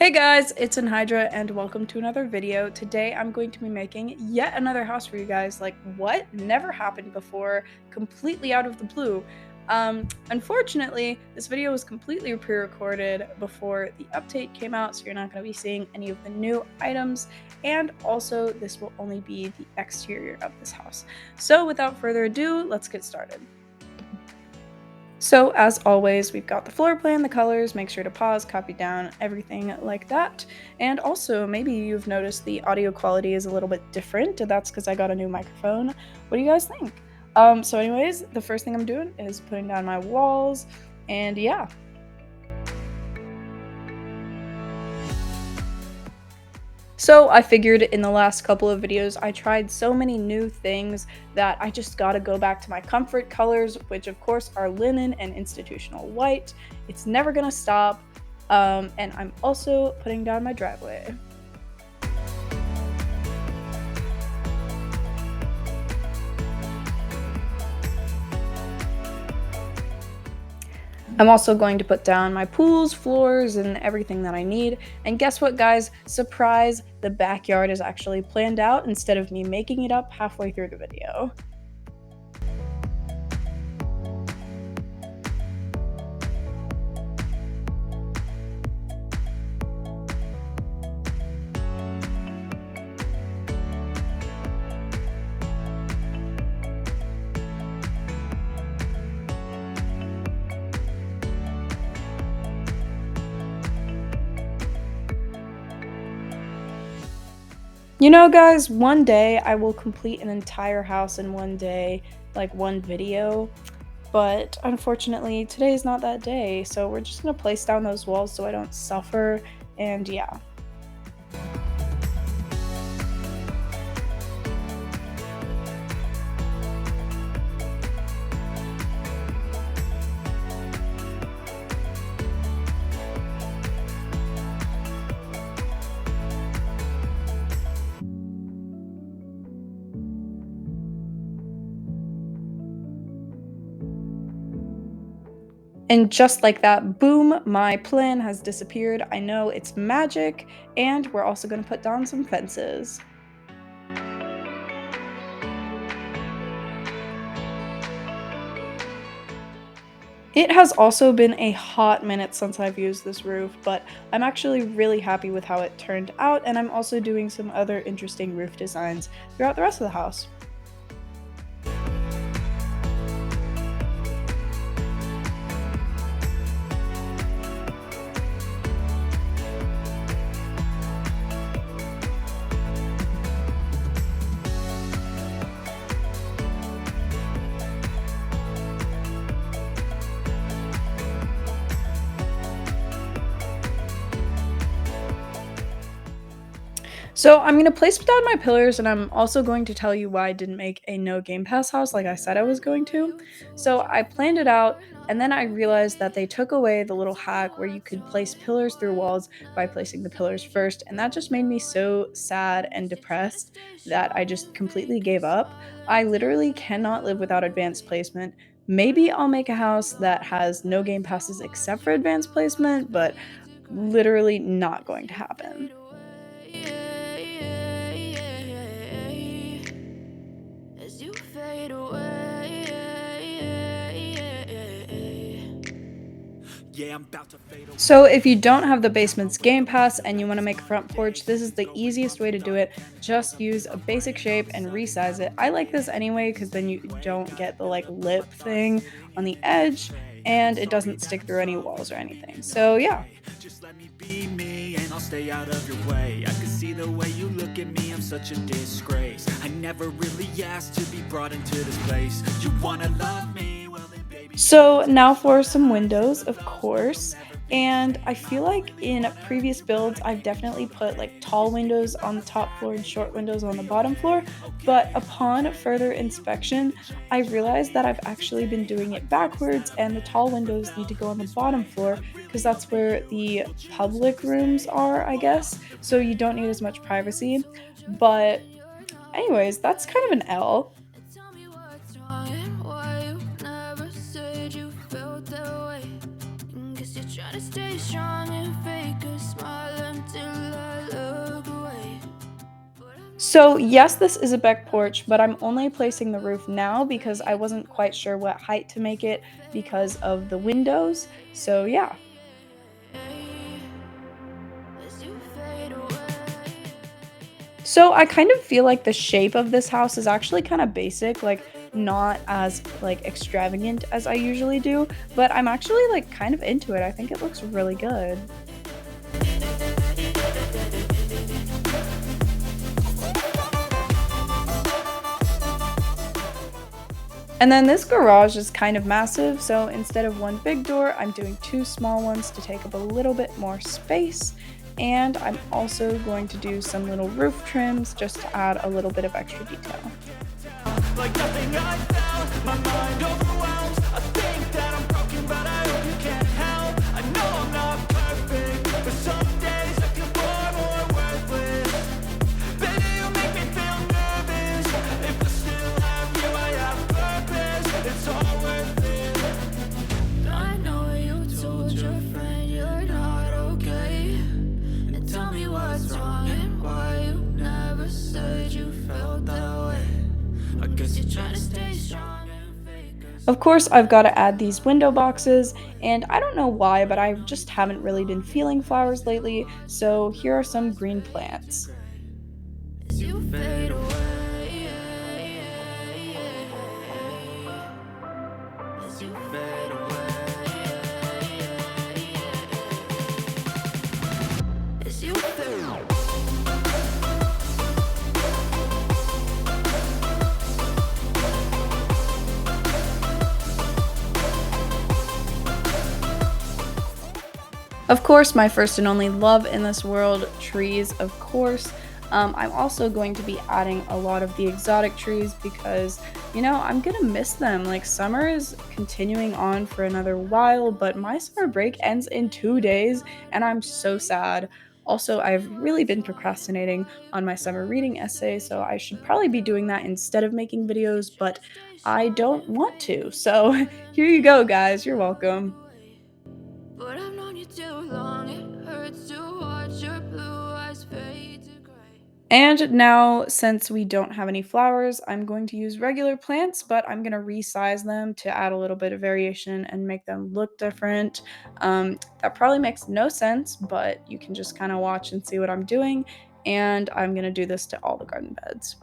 Hey guys, it's Anhydra and welcome to another video. Today I'm going to be making yet another house for you guys. Like, what? Never happened before, completely out of the blue. Unfortunately, this video was completely pre-recorded before the update came out, so you're not going to be seeing any of the new items, and also this will only be the exterior of this house. So without further ado, let's get started. So as always, we've got the floor plan, the colors, make sure to pause, copy down, everything like that. And also, maybe you've noticed the audio quality is a little bit different. That's because I got a new microphone. What do you guys think? So anyways, the first thing I'm doing is putting down my walls, and yeah. So I figured in the last couple of videos, I tried so many new things that I just gotta go back to my comfort colors, which of course are linen and institutional white. It's never gonna stop. And I'm also putting down my driveway. I'm also going to put down my pools, floors, and everything that I need. And guess what, guys? Surprise, the backyard is actually planned out instead of me making it up halfway through the video. You know, guys, one day I will complete an entire house in one day, like one video, but unfortunately today is not that day, so we're just gonna place down those walls so I don't suffer, and yeah. And just like that, boom, my plan has disappeared. I know it's magic, and we're also gonna put down some fences. It has also been a hot minute since I've used this roof, but I'm actually really happy with how it turned out, and I'm also doing some other interesting roof designs throughout the rest of the house. So I'm going to place down my pillars, and I'm also going to tell you why I didn't make a no Game Pass house like I said I was going to. So I planned it out, and then I realized that they took away the little hack where you could place pillars through walls by placing the pillars first, and that just made me so sad and depressed that I just completely gave up. I literally cannot live without advanced placement. Maybe I'll make a house that has no Game Passes except for advanced placement, but literally not going to happen. As you fade away. Yeah, I'm about to fade away. So if you don't have the basement's Game Pass and you want to make a front porch, this is the easiest way to do it. Just use a basic shape and resize it. I like this anyway because then you don't get the like lip thing on the edge and it doesn't stick through any walls or anything. So yeah. Just let me be me and I'll stay out of your way. I can see the way you look at me, I'm such a disgrace. I never really asked to be brought into this place. You wanna love me? Well then baby. So now for some windows, of course. And I feel like in previous builds, I've definitely put like tall windows on the top floor and short windows on the bottom floor. But upon further inspection, I realized that I've actually been doing it backwards, and the tall windows need to go on the bottom floor because that's where the public rooms are, I guess. So you don't need as much privacy. But anyways, that's kind of an L. Tell me what's wrong and why you never said you felt that way. And guess you're Try to stay strong and fake a smile until I look away. So yes, this is a back porch, but I'm only placing the roof now because I wasn't quite sure what height to make it because of the windows. So yeah. As you fade away. So I kind of feel like the shape of this house is actually kind of basic, like not as like extravagant as I usually do, but I'm actually like kind of into it. I think it looks really good. And then this garage is kind of massive, so instead of one big door, I'm doing two small ones to take up a little bit more space. And I'm also going to do some little roof trims just to add a little bit of extra detail. Like nothing I found, my mind overwhelms. I think that I'm broken, but I hope you can't help. I know I'm not perfect, but some days I feel far more worthless. Baby, you make me feel nervous. If I still have you, I have purpose. It's all worth it. I know you told your friend you're not okay, and tell me what's wrong and why you never said you felt that way. I guess you're trying to stay strong and fake a Of course, I've got to add these window boxes, and I don't know why, but I just haven't really been feeling flowers lately, so here are some green plants. as you fade away. As you fade away. As you fade away. Of course, my first and only love in this world, trees, of course. I'm also going to be adding a lot of the exotic trees because, I'm gonna miss them. Like, summer is continuing on for another while, but my summer break ends in 2 days, and I'm so sad. Also, I've really been procrastinating on my summer reading essay, so I should probably be doing that instead of making Guess videos, you're trying but to stay I strong don't and want fake to. a So smile here you until go, I guys. You're look welcome. away. But I've known you too long, it hurts to watch your blue eyes fade to gray. And now, since we don't have any flowers, I'm going to use regular plants, but I'm going to resize them to add a little bit of variation and make them look different. That probably makes no sense, but you can just kind of watch and see what I'm doing. And I'm going to do this to all the garden beds.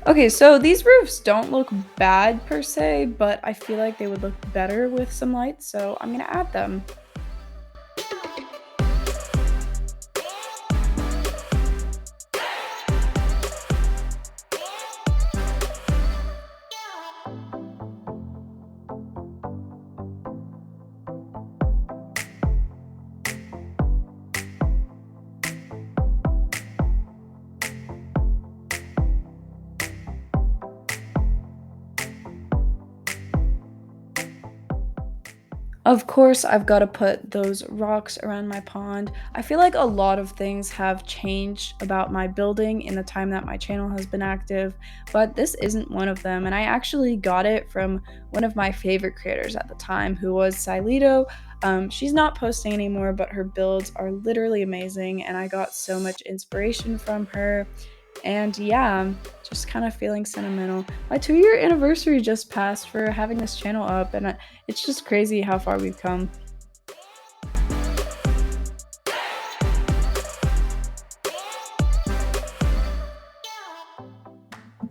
Okay, so these roofs don't look bad per se, but I feel like they would look better with some lights, so I'm going to add them. Of course, I've got to put those rocks around my pond. I feel like a lot of things have changed about my building in the time that my channel has been active, but this isn't one of them. And I actually got it from one of my favorite creators at the time, who was Silito. She's not posting anymore, but her builds are literally amazing, and I got so much inspiration from her. And yeah, I'm just kind of feeling sentimental. My 2-year anniversary just passed for having this channel up, and it's just crazy how far we've come.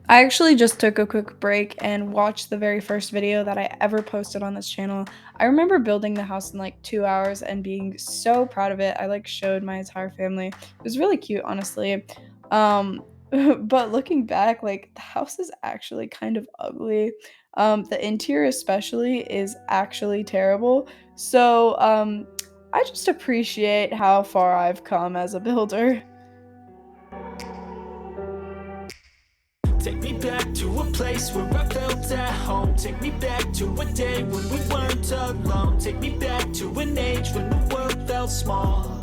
I actually just took a quick break and watched the very first video that I ever posted on this channel. I remember building the house in like 2 hours and being so proud of it. I like showed my entire family. It was really cute, honestly. Um, But looking back, like, the house is actually kind of ugly. The interior especially is actually terrible. So, I just appreciate how far I've come as a builder. Take me back to a place where I felt at home. Take me back to a day when we weren't alone. Take me back to an age when the world felt small.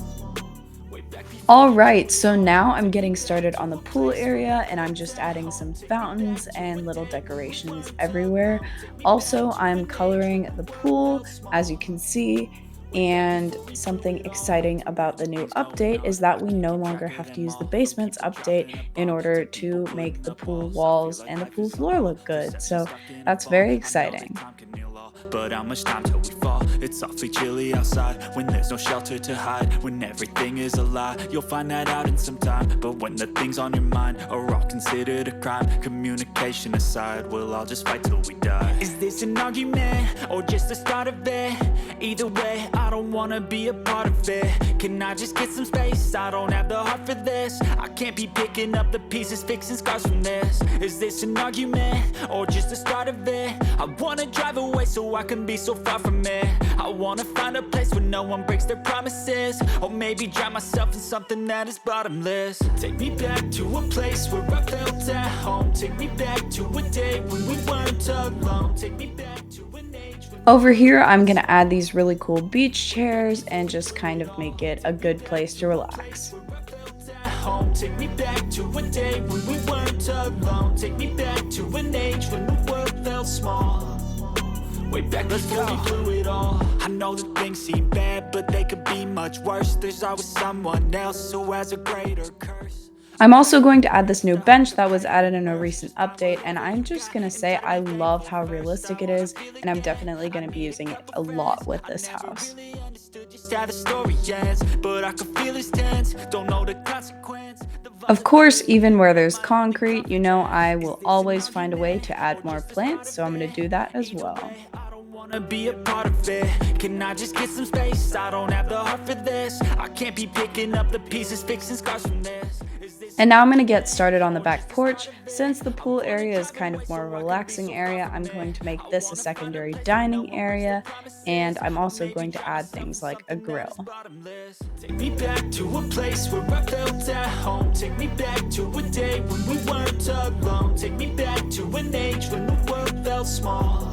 Way back before All we right, blew it so all. now I'm Take me getting back started to on the a pool place where I area and I'm felt just at adding some home. Take me fountains back to a and little day when we decorations weren't everywhere. alone. Take me back Also, to I'm an age coloring when the the world pool, felt as you small. can see. Way back And before we blew something it all. exciting All about the those new things going update on, is that I we can't no keep longer track of have to them use the all. Though basement's people update dropping a in bomb to order people to putting make the up pool walls. I feel walls like and the life pool is a floor mall. look good. Perception So stuck in a that's vault. very I know that exciting. time can heal all, but how much time till we fall? It's awfully chilly outside when there's no shelter to hide. When everything is a lie, you'll find that out in some time. But when the things on your mind are all considered a crime, communication aside, we'll all just fight till we die. Is this an argument or just the start of it? Either way, I don't wanna be a part of it. Can I just get some space? I don't have the heart for this. I can't be picking up the pieces, fixing scars from this. Is this an argument or just the start of it? I wanna drive away so I can be so far from it. I wanna find a place where no one breaks their promises, or maybe drown myself in something that is bottomless. Take me back to a place where I felt at home. Take me back to a day when we weren't alone. Take me back to an age when the Over world here, I'm felt going to add small. these really cool beach Way back chairs before and we just blew kind it of make all. it a Take me good back place to to a place relax. where I felt at home. Take me back to a day when we weren't alone. Take me back to an age when the world felt small. Way back before we blew it all. I know that things seem bad, but they could be much worse. There's always someone else who has a greater curse. I'm So also I going won't to add let this it new stop bench the that was pain added at in a first. recent I update, wanna and feel you I'm just got going to it and say tell I me love thankful how first. I realistic it wanna is, feel and I'm again. definitely I going to be need a using it couple a lot friends. with I this never house. really understood just how the story ends, but I can feel his tense. Don't know the consequence. The Of course, volatility even where inside there's my own concrete, I confidence. Is will this an always find a way argument to or add more just the start plants, of so I'm going to it? do that as Either well. way, I don't wanna be a part of it. Can I just get some space? I don't have the heart for this. I can't be picking up the pieces, fixing scars from this. Is this And an now I'm going to get argument started on the or just back the start porch. of it? Since the I pool wanna area is drive kind away of more so I can be relaxing so far area, from I'm it. going to make I this a wanna find a secondary place where no dining one breaks their area, and promises, I'm or also maybe going to drown add myself in things like a something that is grill. bottomless. Take me back to a place where I felt at home. Take me back to a day when we weren't alone. Take me back to an age when the world felt small.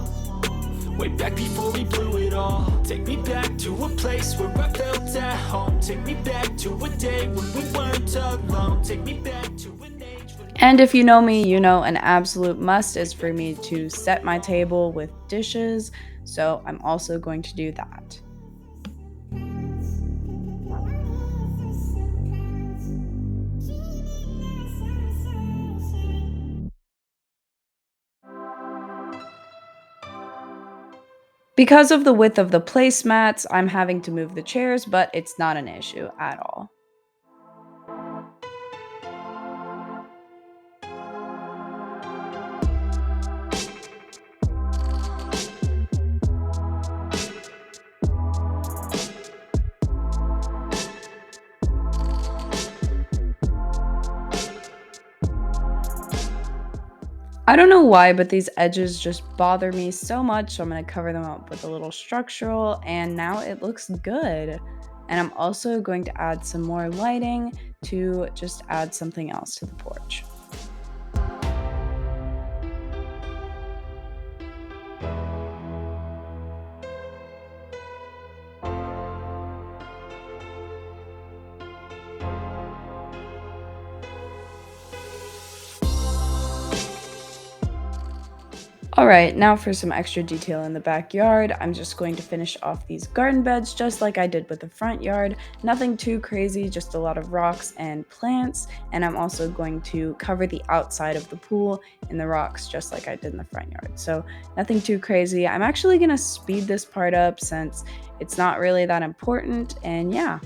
Way back before we blew it all. Take me back to a place where I felt at home. Take me back to a day when we weren't alone. Take me back to an age when the And if world you know felt me, small. an absolute must Way is for back me before we to blew set it my all. table with dishes, so I'm also going to do that. Because of the width of the placemats, I'm having to move the chairs, but it's not an issue at all. I don't know why, but these edges just bother me so much, so I'm going to cover them up with a little structural, and now it looks good. And I'm also going to add some more lighting to just add something else to the porch. Alright, now for some extra detail in the backyard. I'm just going to finish off these garden beds just like I did with the front yard. Nothing too crazy, just a lot of rocks and plants. And I'm also going to cover the outside of the pool in the rocks just like I did in the front yard. So nothing too crazy. I'm actually going to speed this part up since it's not really that important. And yeah.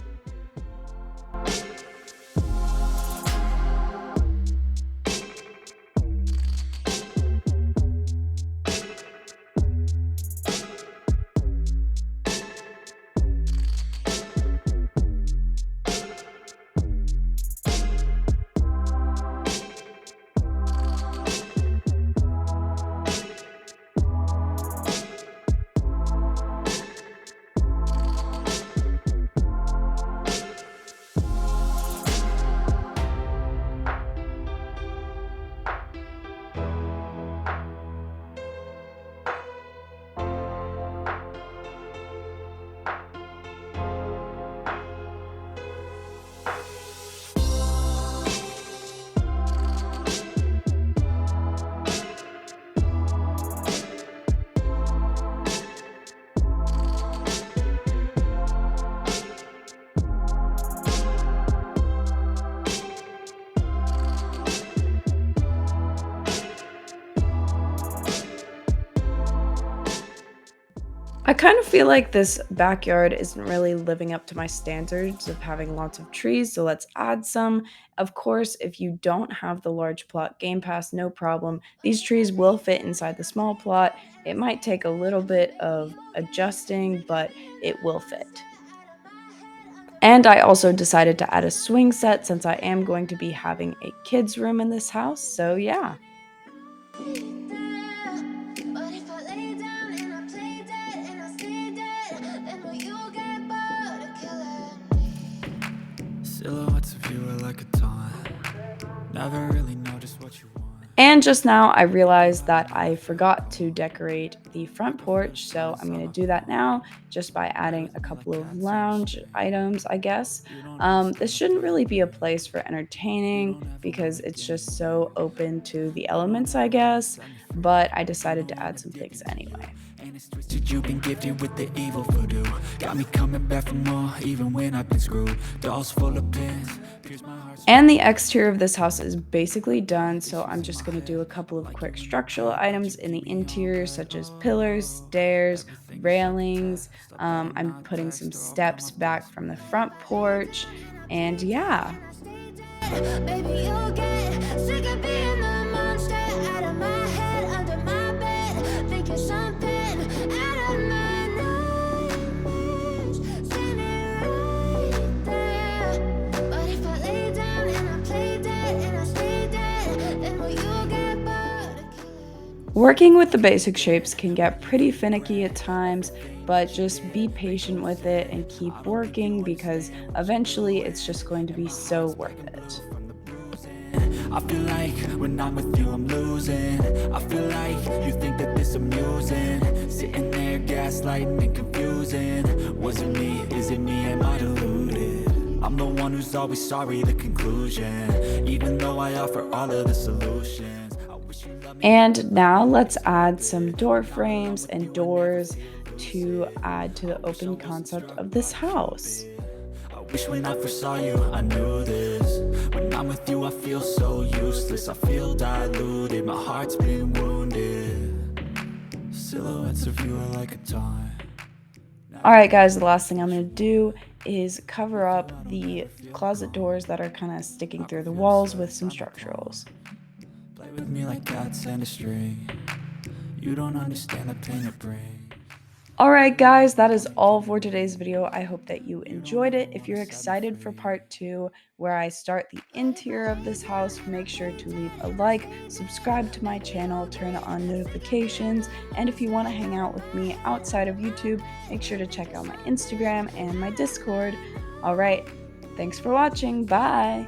I kind of feel like this backyard isn't really living up to my standards of having lots of trees, so let's add some. Of course, if you don't have the large plot Game Pass, no problem. These trees will fit inside the small plot. It might take a little bit of adjusting, but it will fit. And I also decided to add a swing set since I am going to be having a kids' room in this house, so yeah. But if I lay down and I play dead and I stay dead, then will you get bored of killing me? Silhouettes of you are like a taunt. Never really know just what you want. And just now, I realized that I forgot to decorate the front porch, so I'm going to do that now just by adding a couple of lounge items, I guess. This shouldn't really be a place for entertaining because it's just so open to the elements, I guess, but I decided to add some things anyway. And it's twisted, you've been gifted with the evil voodoo. Got me coming back for more, even when I've been screwed. Dolls full of pins, pierce my heart. And the exterior of this house is basically done, so I'm just going to do a couple of quick structural items in the interior, such as pillars, stairs, railings. I'm putting some steps back from the front porch, and yeah. Baby, you'll get sick of being the monster out of my head, under my bed, thinking something out of my nightmares, standing right there. But if I lay down and I play dead and I stay dead, then will you get bored of killing? Working with the basic shapes can get pretty finicky at times, but just be patient with it and keep working because eventually it's just going to be so worth it. I feel like when I'm with you I'm losing. I feel like you think that this amusing, sitting there gaslighting and confusing. Was it me? Is it me? Am I deluded? I'm the one who's always sorry, the conclusion, even though I offer all of the solutions. I wish you loved me. And now let's add some door frames and doors to add to the open concept of this house. I wish when I first saw you I knew this. When I'm with you I feel so useless, I feel diluted, my heart's been wounded. Silhouettes of you are like a taunt. Alright guys, the last thing I'm going to do is cover up the closet doors that are kind of sticking through the walls with some structurals. Play with me like cats and a string. You don't understand the pain it brings. Alright guys, that is all for today's video. I hope that you enjoyed it. If you're excited for part 2, where I start the interior of this house, make sure to leave a like, subscribe to my channel, turn on notifications, and if you want to hang out with me outside of YouTube, make sure to check out my Instagram and my Discord. Alright, thanks for watching. Bye!